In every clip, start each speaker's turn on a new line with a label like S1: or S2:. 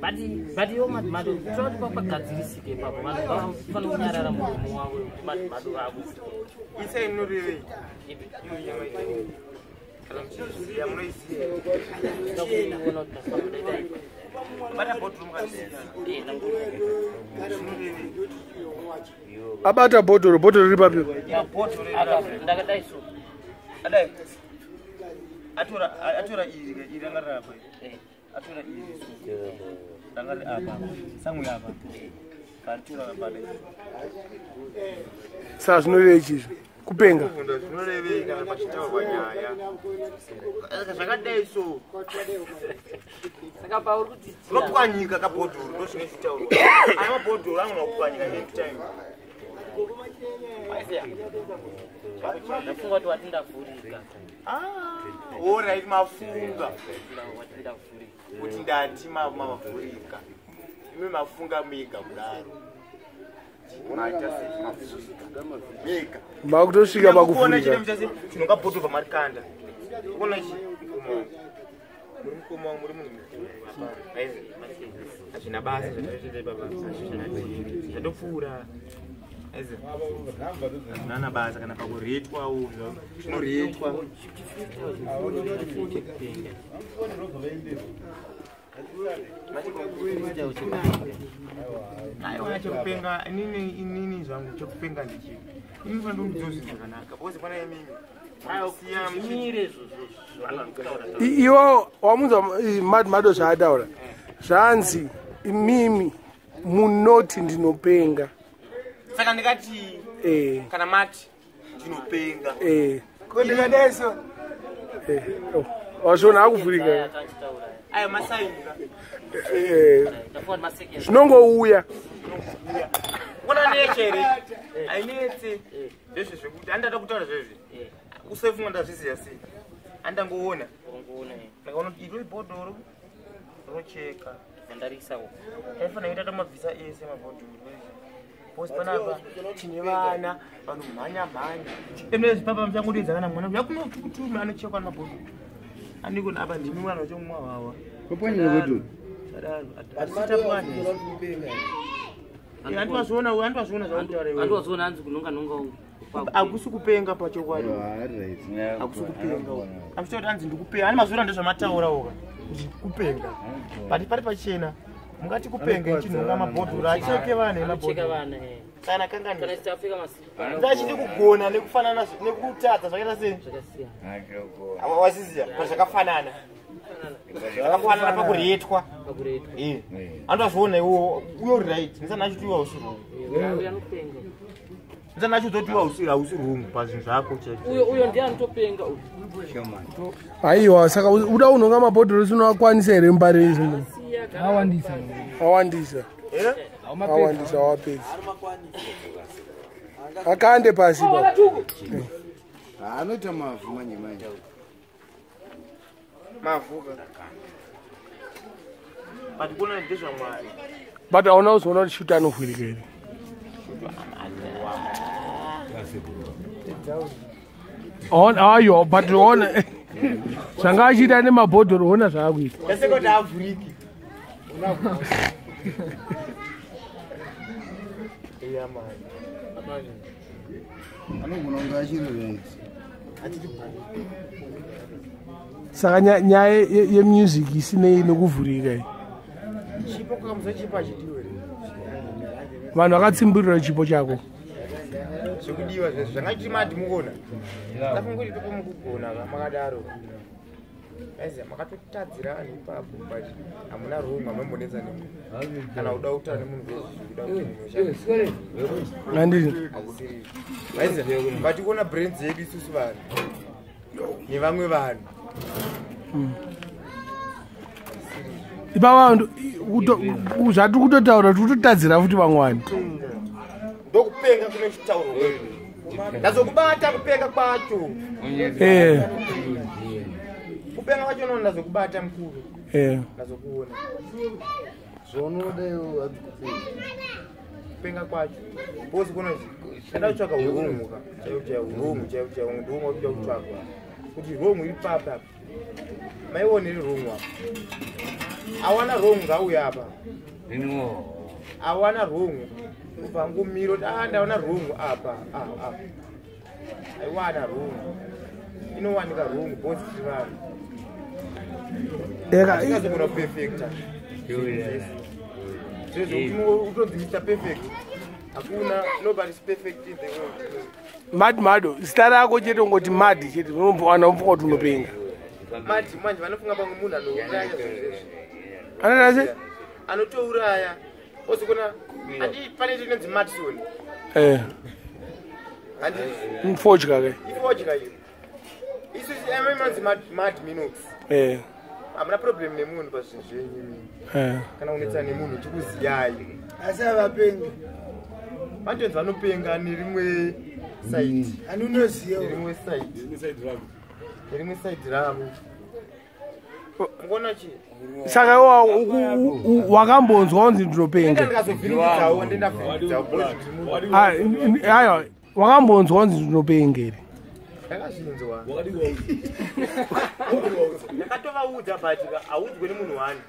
S1: But you Mado, try to Gadzirisike, Papa, Mado, Mado, he said, no, really.
S2: About a bottle Republic.
S3: Atura irangarapa atura dangar apa sangu apa kantura bale
S2: Sasa zvinorevei kupenga
S3: zvinorevei kana pachitaurwa panyaya zvakadaiso
S1: saka pauri kuti
S3: ropwanyika kabhodhoro ndozvine chitaurwa aya mabhodhoro anogona kupwanyika anytime
S1: ndafunga kuti watinda Vhurika.
S3: Alright, mafunga kuti ndati mavhurika imi mafunga mega kudaro mega
S2: makutosvika pakuvhurika
S3: chinonga bhoto pamarikanda kuona chi mukoma muri munhu achina basa zvatopfuura nana basa kana pakuretwa uno zvinoretwa aiwa chekupenga inini zvangu chekupenga ndichi ini fandomudzozi zvakanaka bose pana imimi
S2: iwo wamunza Mado zvaataura zvanzi imimi munoti ndinopenga
S3: saka ndikati kana mati ndinopenga
S2: kondikadaiso wazviona akuvhurika
S3: aya masainga
S2: zvinongouya
S3: ona nechere ainetse zveshe zvekuti andada kutaura zvezvi usefunga ndazviziya sei andangoona ndakaona kuti iro ibhodhoro rocheka
S1: ndarisawo
S3: aifana ita tamabvisa ese mabhodhoro bosi panapa tine vana vanomhanya-mhanya emnezi papa muchangudidza kana mwana yakunokutuma anochekwa namabhodhoro andikona apa ndimi mwana wachomwa wawa
S1: andwazviona hanzi kunonga
S3: akusi kupenga pachokwadi akusi kupenga amuchita kuti hanzi ndikupenga ani mazora ndezvamataura oka kupenga but pari pachena mungati kupenga ichinhonga mabhodhoro acheke vana emabhodhoro kana kanganindachiti kugona nekufanana nekutadza zvakaita sei wasiziya pazvakafanana zvakafanana pakuretwa andwazviona iwo uyo right ndisana achitiwa usirungu ndisana achitotiwa hausi rungu pazvinhu zvako
S1: uyo ndiye anotopenga
S2: aiwa saka uda unhonga mabhodhoro sinowakwanisa here Mbare izvi awandisa wapedza akande pasi
S4: anoita mavhu manyemanya
S3: mavuka but kuna ndezvamwari
S2: but hauna kuzoona kuti shuta anovhurika here aiwa but ona zvanga achiita nemabhodhoro ona zvaakuita
S3: yasekoti havhuriki
S4: anogona kunge achiroreit
S2: saka nyaya yemusic isinei nekuvhurika
S3: chipo kamuza chipo achitiwe
S2: vanhu vakatsimburira chipo chako
S3: zvekudiwa zvese zvangachiti mati mukona ndafunguri ipapo mukugona makadaro aiziya makatotadzira vanhu ipapo but hamuna rumwe hamambonetsa nemunhu kana uda kutaura nemunhu
S2: andii
S3: aiziya but kuona brains yedu isusu vanhu nevamwe vanhu
S2: ipapa zvati kutotaura kuti kutotadzira futi vamwani
S3: ndokupenga kune chitauro ndazokubata kupenga kwacho kupenga kwacho nono ndazokubata mukuru ndazokuona
S4: zvonodayo
S3: kupenga kwacho bosi kuona ndada kutsvaka urungu chaiwo urungu chaiwo ndoma kuda kutsvaka kuti romu iri papa maione rirongwa awana rongo auya apa awana rongo kubva ngumiro ndawana rongo apa aiwana rongo inowanika rongo bosi chivanhu asikazogona perfecta utonzi Mr. Perfect hakuna nobody is perfect in the world.
S2: Mado zita rako chete ngoti Madi chete unombwana umfunga kuti unopenga
S3: Madi manje vanofunga pamwe munhu anouraya zvezvezvo
S2: ananase
S3: anotouraya ozokona handi pane tinonzi Madison handi
S2: mfodya ke
S3: ifodya iyo isu amanzi Mad Minox hamuna problem nemunhu pazvinhu zvenyu kana unetsa nemunhu chikuziyai
S4: asi avapenga
S3: vantonzi vanopenga nerimwe side
S4: ani unoziva
S3: nerimwe side ravo ngona chi
S2: saka wakambonzwa kunzi ndinopenga
S3: ndikazovhirikidzawo ndendavhirikidzawo
S2: aiwa wakambonzwa kunzi ndinopenga ere
S3: ndakazvinzwa ndakatovaudza but haudzwe nemunhu wani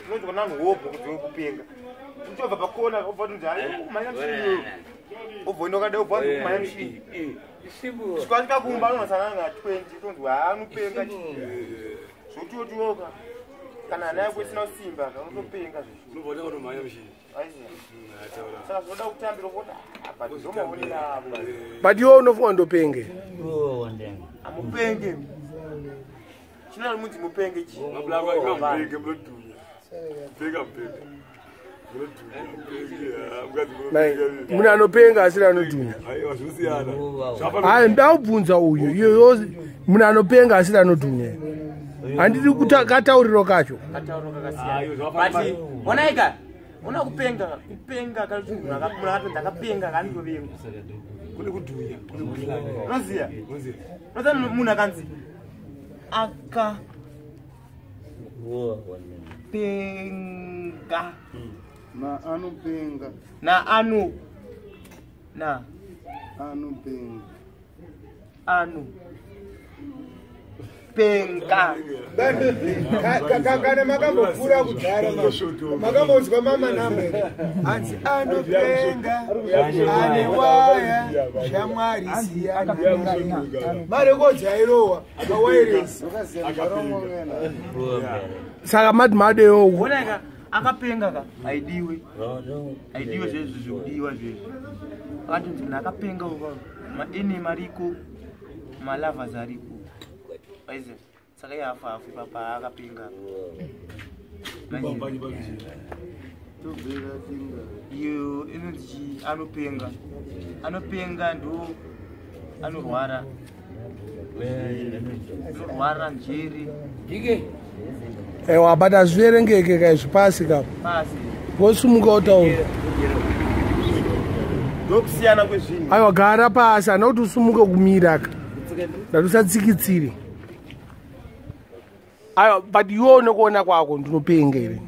S3: unonzwa nanhu wobvo kudziwe kupenga uchobva pakona obva tunzi kumhanya mushini obva ndokada obva kumhanya mushini svikasvika kumba anomasananga 20 tonzi anopenga zvototoka kana hana yako isina kusimba kaunotopenga saka zvinoda kutambira kuti but zomaonera
S2: but iwe unofunga ndopenge
S3: amupenge chinoda munzi mupenge chi
S2: munhu anopenga asiri anodhunya ndaubvunza uyu iyo munhu anopenga asiri anodhunya handidi katauriro kacho
S3: onaika una kupenga kamunhu akatonzi akapenga kanitovenga kune kudhunya unoziya unoziva munhu akanzi akapenga
S4: anopenga
S3: penga
S4: kana makambopfuura kudhara makambonzwa mama namwe anzi anopenga ane waya shamwari siyana marekodzi airohwa mawairesi
S2: saka Mado iwoku
S3: onaika akapenga ka aidiwe zvezvo zvekudiwa zvezvo akatonzi munhu akapenga maenema ariko malavhas ariko aize saka iafafu papa akapenga iyo inonzi anopenga ndo anorwara njere
S2: ewa but azviverengeke kaizvipasi kapo
S3: pasi
S2: wosumuka utaura
S3: ndokusiyana kwezvinhu
S2: aiwa gara pasi hana kuti usumuke kumira ka ndatusatsikitsire aiwa but iwe nekuona kwako ndinopenga ere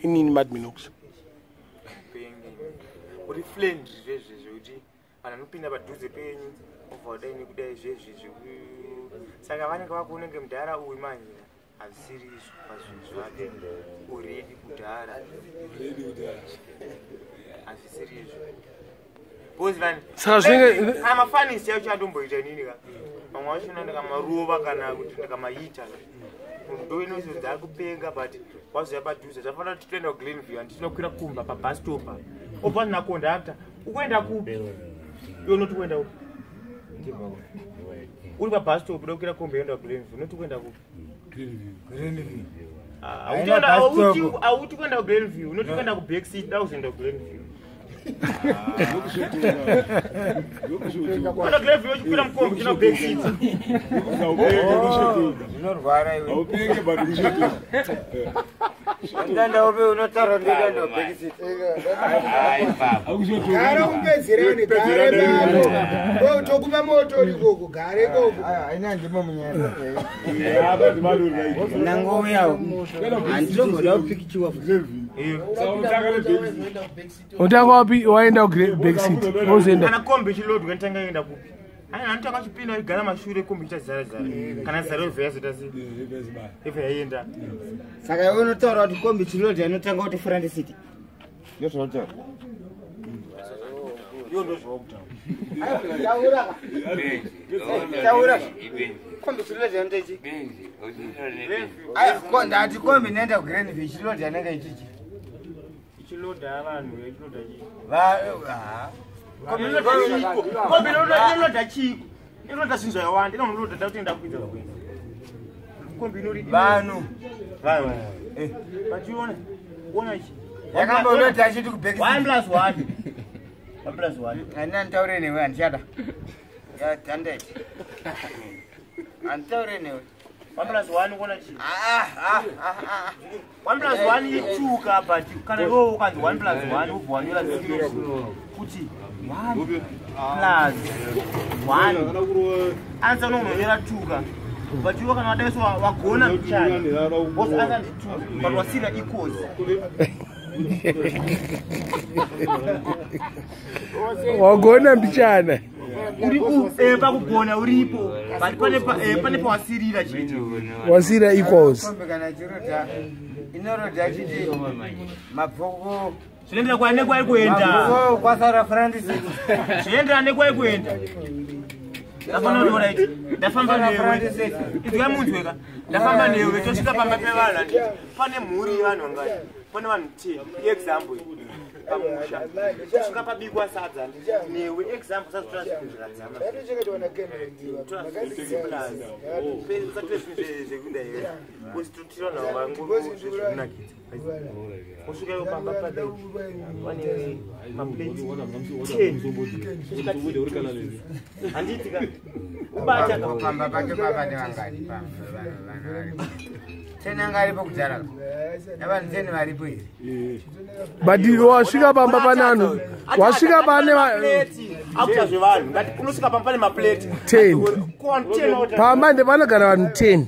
S2: inini Minox
S3: uri friend zvezvi zvekuti vanhu anopinda padhuze penyu obva udaini kudai zvezvi saka vanenge vakuonenge mudhara uyu manje hazvisiri izvo pazvinhu zvake uredi kudhara hazvisiri izvo because vanhu
S2: saka zvinenge
S3: kana mafanisi yacho atomboita nini ka mamwe wacho unoenda kamarova kana kuti ndakamaita ndo inozonzi ari kupenga but wazoya padhuze zvafanira kuti toenda kuglenview handi tinokwira kumba pabastopa obva ndina kondakta ukuenda kupi iwe unoti kuenda kupi uri pabastop uda kukwira kumba yoenda kuglenview unoti kuenda kupi hauti kuenda kuglenview unoti kuenda kubackseat da uzoenda kuglenview Quando a greve hoje pira mkombo kina backseat.
S4: Unorwara iwe.
S3: Ndanda obe unotara ndanda backseat.
S4: Gara umpezerani gare bano. Tokuba moto likoko gare koko. Aina ndimo munyana. Nango yawo. Andongo la upikichiwa
S2: utanga wapi waenda backseat ozenda
S3: kana kombe chilodu kanitanga yenda kupi Antu akachipinda igara mashure kombi zara kana zaro vhese tasi ife yaenda
S4: saka unotaura kuti kombi chilodha inotanga kuti friend city ndio zvotaura
S3: yo ndo zvokutaura
S4: taura kombi chilodha inotechi ko ndati kombi nenda kugreen fish chilodha nanga ichichi
S3: chilodha vanhu chilodha chi kombi chilodha chiko inoda zvinhu zvawanda inoda takuenda kuita kwenda kombi inori
S4: vanhu
S3: vachiona ona ichi
S4: yakambonoti achiti kubhekisa
S3: 1+1 1+1
S4: andina ntaure newe andichada yatandeti antaure newe
S3: 1+1 kuona chi 1+1 ichuka but kana iwe ukanzi 1+1 ubva wanyora kuti 1+1 anza unonyora chuka but iwe kana wadaiso wagona mchana bose anza ndichuka but wasira equals
S2: wagona mbichana
S3: uri pakugona uripo but pane pawasirira chete
S2: wasira equals
S4: kombi kana chirodha inorodha chiti mabhuku
S3: zvinoendera kwa nekwai kuenda
S4: kwasara friend city
S3: zvinoendera nekwai kuenda ndafana kuona ichi ndafamba newe idwa muntu weka ndafamba newe tosvika pamba pevanhu pane mhuri yevanhu vangani pane vanhu 10 example pamusha tosvika pabikwa sadza newe example sazotora zvinhu zviradzama zvekunda iwe kusitutira navo vangunakidza kusvika iwo pamba pada pane mapleti 10 handiitika ubata
S4: pamba pake papane vangani tenanga aripo kudhara navanhu 10 varipo here
S2: but wasvika pamba panano wasvika pane
S3: akuta zvevanhu ngati unosvika pamba pane mapleti
S2: 10 pamba ndepanogara vanhu 10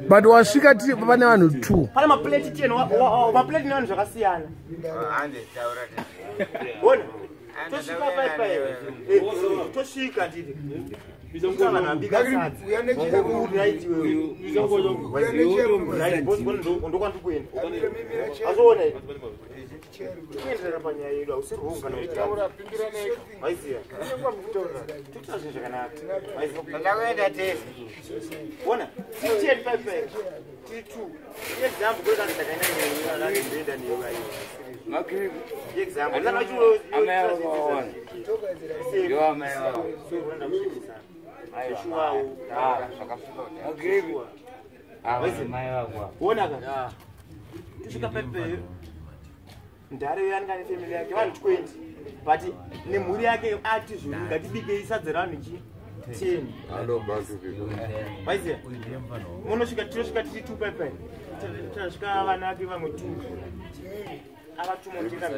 S2: but wasvika pane vanhu 2
S3: pane mapleti 10 mapleti nevanhu zvakasiyana bona tosvika paipai tosvika titi vanhu vabika sadzaondokwandikwenda azoona tienderera panyaya yedu hausirwou kana aiziya tokuita zvinhu zvakanaka
S4: ndakuenda tese
S3: bona tiri 10 paipai tiri 2 example kwekati ndakainandoenda newe example onaka tosvika paipeyo ndare yanga nefamily yake vanhu 20 but nemhuri yake ati zvinhu ngatibikei sadza ravanhu chi 10 maiziya munosvika tinosvika tiri 2 paipai tasvika vana vake vamwe 2 avatumoteka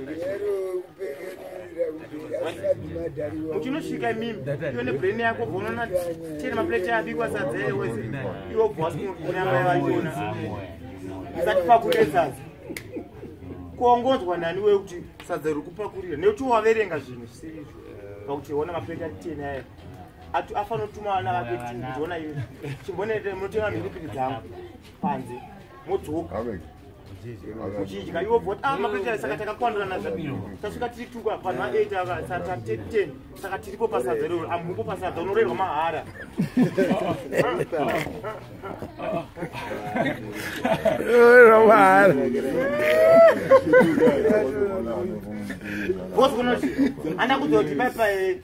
S3: muchinosvika mimi iwe nebrain yako bvonoona tene mapleti abikwa sadza eweze iwo bvasikuona mai vachiona isati pakure sadza kuongozwa nani wewe kuti sadza riri kupakurira nekuti waverenga zvinhu zvisiri izvo pakuti ona mapleti ati 10 aya afanira kutuma vana vake tiona iwe chimbonete munotenga mhiripiri dzangu panze modzoka uchidya iwo bvoti mapleti saka takakwandurana zvadino tasvika tiri 2 panhu va8 saka 10 saka tiripo pasadza rero amupo pasadza unorerwa mahara anda kuziva kuti paipai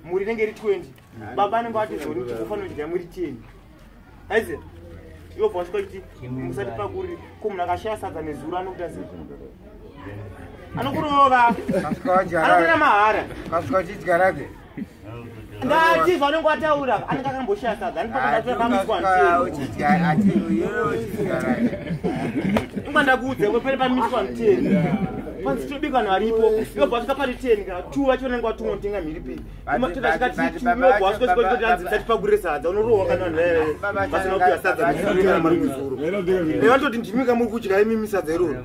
S3: muri nenge iri 20 baba anenge ati zoni tikufanira kudya muri 10 aiziya iwo bvasvika kuti musati pakuri kumunhu akashaya sadza nezuro anokuta sei anokurova anokuita mahara
S4: kasvika uchidya rake
S3: ngatizva anenge ataura anenge akamboshaya sadza anipaaamiswa pane pamiswa 10 panzitobika vanhu varipo iwo bvasvika pari 10 kana 2 vacho vanenge vatumwa kutenga mhiripiri iwobvasvikaanzisati pagurire sadza unorohwa kana vasina kupiwa sadza mari kuzuro evanototi ndimika muri kudya imimi sadza iroro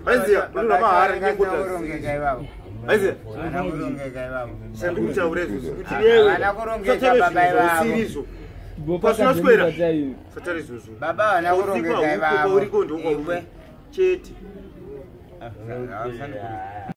S3: aiziya rorwa mahara
S4: ngengotaurongeka ivavo
S3: Aize. Sandikuta urezu. Kuti wewe.
S4: Anakurongeka baba ivavo.
S3: Sirizo. Pasina square. Satarizo.
S4: Baba anakurongeka ivavo.
S3: Uri kondo kwa cheti.